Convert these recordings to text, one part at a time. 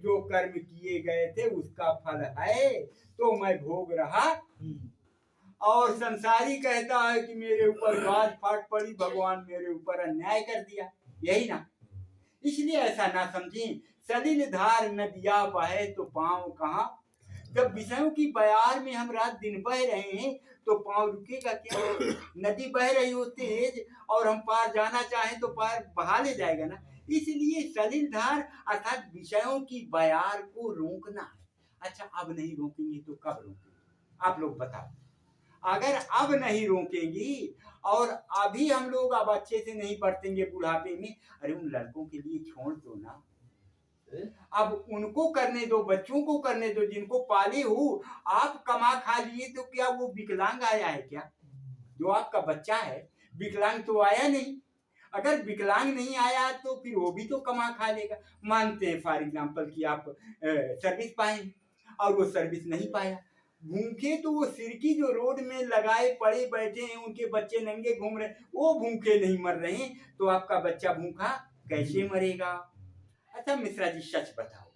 जो कर्म किए गए थे उसका फल है, तो मैं भोग रहा। और संसारी कहता है कि मेरे ऊपर गाज फाट पड़ी, भगवान मेरे ऊपर अन्याय कर दिया, यही ना। इसलिए ऐसा ना समझें, सलिल धार नदिया बहे तो पांव कहाँ। जब विषयों की बयार में हम रात दिन बह रहे हैं तो पांव रुकेगा क्या? नदी बह रही हो तेज और हम पार जाना चाहें तो पार बहा ले जाएगा ना। इसलिए सलिल धार अर्थात विषयों की बयार को रोकना है। अच्छा, अब नहीं रोकेंगे तो कब रोकेंगे? आप लोग बताओ। अगर अब नहीं रोकेंगी और अभी हम लोग अब अच्छे से नहीं बरतेंगे बुढ़ापे में, अरे उन लड़कों के लिए छोड़ दो ना, अब उनको करने दो, बच्चों को करने दो जिनको पाले हो। आप कमा खा लिए तो क्या वो विकलांग आया है क्या? जो आपका बच्चा है विकलांग तो आया नहीं। अगर विकलांग नहीं आया तो फिर वो भी तो कमा खा लेगा। मानते हैं फॉर एग्जाम्पल कि आप सर्विस पाए और वो सर्विस नहीं पाया, भूखे तो वो सिरकी जो रोड में लगाए पड़े बैठे हैं, उनके बच्चे नंगे घूम रहे, वो भूखे नहीं मर रहे हैं, तो आपका बच्चा भूखा कैसे मरेगा? अच्छा मिश्रा जी सच बताओ,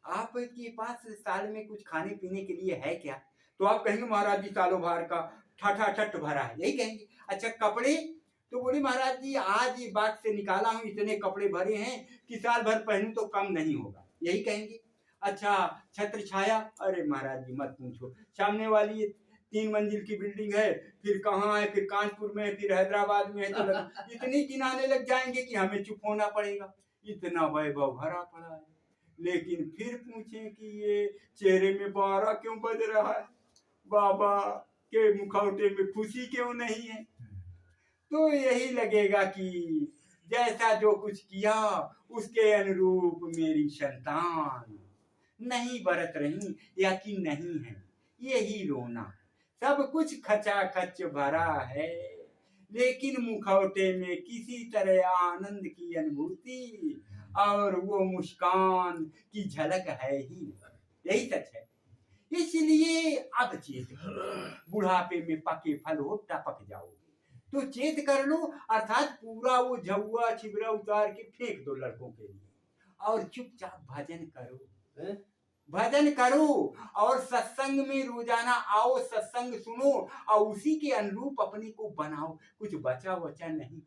आपके पास साल में कुछ खाने पीने के लिए है क्या? तो आप कहेंगे महाराज जी सालों भर का ठठ भरा है, यही कहेंगे। अच्छा कपड़े, तो बोले महाराज जी आज ये बाग से निकाला हूँ, इतने कपड़े भरे हैं कि साल भर पहनूं तो कम नहीं होगा, यही कहेंगे। अच्छा छत्र छाया, अरे महाराज जी मत पूछो, सामने वाली 3 मंजिल की बिल्डिंग है, फिर कहाँ है, फिर कानपुर में है, फिर हैदराबाद में है, तो इतनी गिनाने लग जाएंगे कि हमें चुप होना पड़ेगा, इतना वैभव भरा पड़ा है। लेकिन फिर पूछें कि ये चेहरे में 12 क्यों बज रहा है, बाबा के मुखौटे में खुशी क्यों नहीं है? तो यही लगेगा कि जैसा जो कुछ किया उसके अनुरूप मेरी संतान नहीं बरत रही या कि नहीं है, यही रोना। सब कुछ खचाखच भरा है लेकिन मुखौटे में किसी तरह आनंद की अनुभूति और वो मुस्कान की झलक है ही, यही सच है। इसलिए अब चेत करो, बुढ़ापे में पके फल हो टपक जाओगे, तो चेत कर लो, अर्थात पूरा वो झुआ छिबरा उतार के फेंक दो लड़कों के लिए और चुपचाप भजन करो। भजन करो और सत्संग में रोजाना आओ, सत्संग सुनो और उसी के अनुरूप अपने को बनाओ, कुछ बचा वचा नहीं।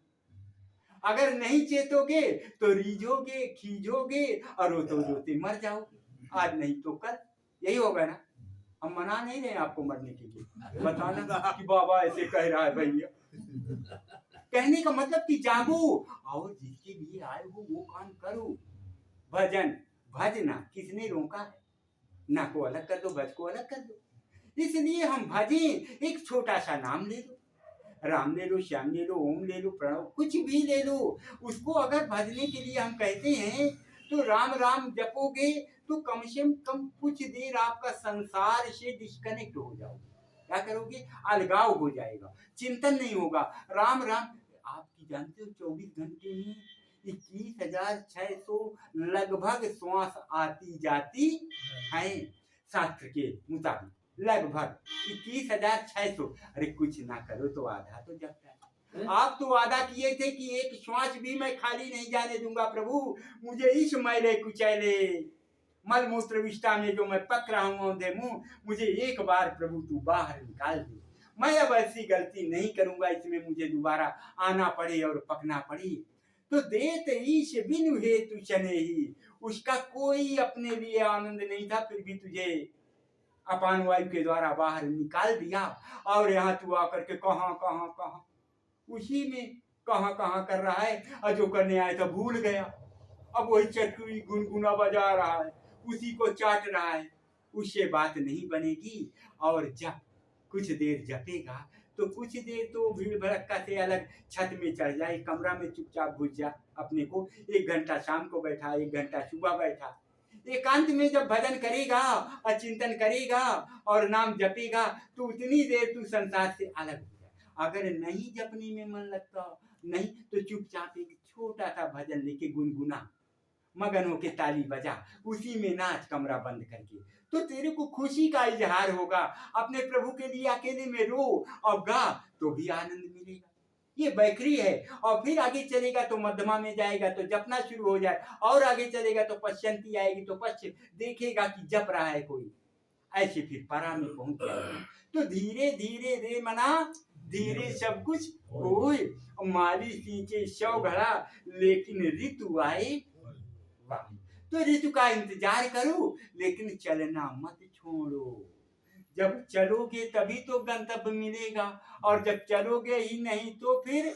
अगर नहीं चेतोगे तो रीझोगे, खींचोगे और रोते रोते मर जाओगे, आज नहीं तो कल, यही होगा ना। हम मना नहीं रहे आपको मरने के लिए, बताना कि बाबा ऐसे कह रहा है भैया, कहने का मतलब कि जागो और जिसके लिए आए हो वो काम करो। भजन भजना किसने रोका है? ना को अलग कर दो, भज को अलग कर दो। इसलिए हम भजें, एक छोटा सा नाम ले लो, राम ले लो, श्याम ले लो, ओम ले लो, प्रणव कुछ भी ले लो, उसको अगर भजने के लिए हम कहते हैं तो राम राम जपोगे तो कम से कम कुछ देर आपका संसार से डिस्कनेक्ट हो जाओगे। क्या करोगे? अलगाव हो जाएगा, चिंतन नहीं होगा, राम राम। आपकी जानते हो 24 घंटे में 21,600 लगभग श्वास आती जाती है, शास्त्र के मुताबिक लगभग 21,600। अरे कुछ ना करो तो आधा तो जपता है। आप तो वादा किए थे कि एक श्वास भी मैं खाली नहीं जाने दूंगा प्रभु, मुझे इस मैले कुचैले मल मूत्र विष्ठा में जो मैं पक रहा हूँ औंधे मुंह, मुझे एक बार प्रभु तू बाहर निकाल दे। मैं अब ऐसी गलती नहीं करूंगा, इसमें मुझे दोबारा आना पड़े और पकना पड़े। तो देत ईश बिनु हेतु चने ही, उसका कोई अपने लिए आनंद नहीं था, फिर भी तुझे अपान वायु के द्वारा बाहर निकाल दिया और यहाँ तू आकर के कहाँ कहाँ कहाँ उसी में कहाँ कहाँ कर रहा है, और जो करने आया था भूल गया, अब वही चटकुई गुनगुना बजा रहा है, उसी को चाट रहा है, उससे बात नहीं बनेगी। और जब कुछ देर जपेगा तो कुछ देर तो भीड़ भड़क्का से अलग छत में चढ़ जाए, कमरा में चुपचाप घुस जा अपने को, 1 घंटा शाम को बैठा, 1 घंटा सुबह बैठा, एकांत में जब भजन करेगा और चिंतन करेगा और नाम जपेगा तो उतनी देर तू संसार से अलग हो जाए। अगर नहीं जपने में मन लगता नहीं तो चुपचाप एक छोटा सा भजन लेके गुनगुना, मगन होके ताली बजा, उसी में नाच कमरा बंद करके, तो तेरे को खुशी का इजहार होगा। अपने प्रभु के लिए अकेले में रो और गा तो भी आनंद मिलेगा। ये बैकरी है। और फिर आगे चलेगा तो मध्यमा में जाएगा तो जपना शुरू हो जाए, और आगे चलेगा तो पश्चंती आएगी तो पश्च देखेगा कि जप रहा है कोई, ऐसे फिर परा में पहुंच जाएगा। तो धीरे धीरे रे मना धीरे सब कुछ होए, माली सींचे 100 घड़ा लेकिन ऋतु आए। वाह। तो ऋतु का इंतजार करो लेकिन चलना मत छोड़ो। जब चलोगे तभी तो गंतव्य मिलेगा, और जब चलोगे ही नहीं तो फिर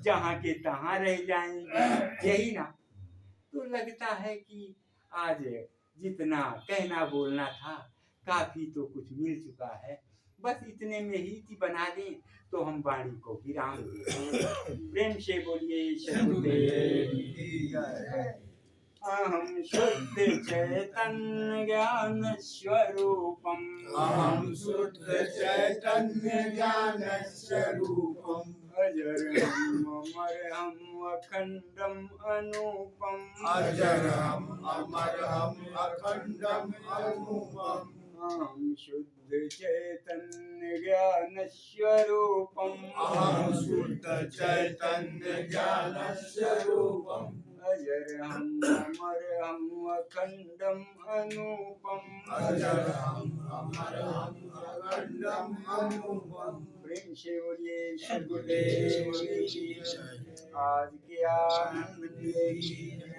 जहाँ के तहाँ रह जाएंगे, यही ना। तो लगता है कि आज जितना कहना बोलना था काफी तो कुछ मिल चुका है, बस इतने में ही थी बना दें तो हम वाणी को विराम दें। प्रेम से बोलिए सतगुरुदेव की जय। अहम शुद्ध चैतन्य ज्ञान स्वरूपम, अहं शुद्ध चैतन्य ज्ञान स्वरूपम् अजरम अमरहम अखंडम अनुपम, अजरम् अमरहम् अखण्डम् अनूपम् अहम शुद्ध चैतन्य ज्ञान स्वरूपम, अहं शुद्ध चैतन्य ज्ञान स्वरूपम् अजरहम अमरहम अखंडम अनुपम, अजरम् अमरहम् अखण्डम् अनूपम्। प्रेम से बोलिए सद्गुरुदेव सद्गुरुदेव की की जय। आज के आनंद आनंद की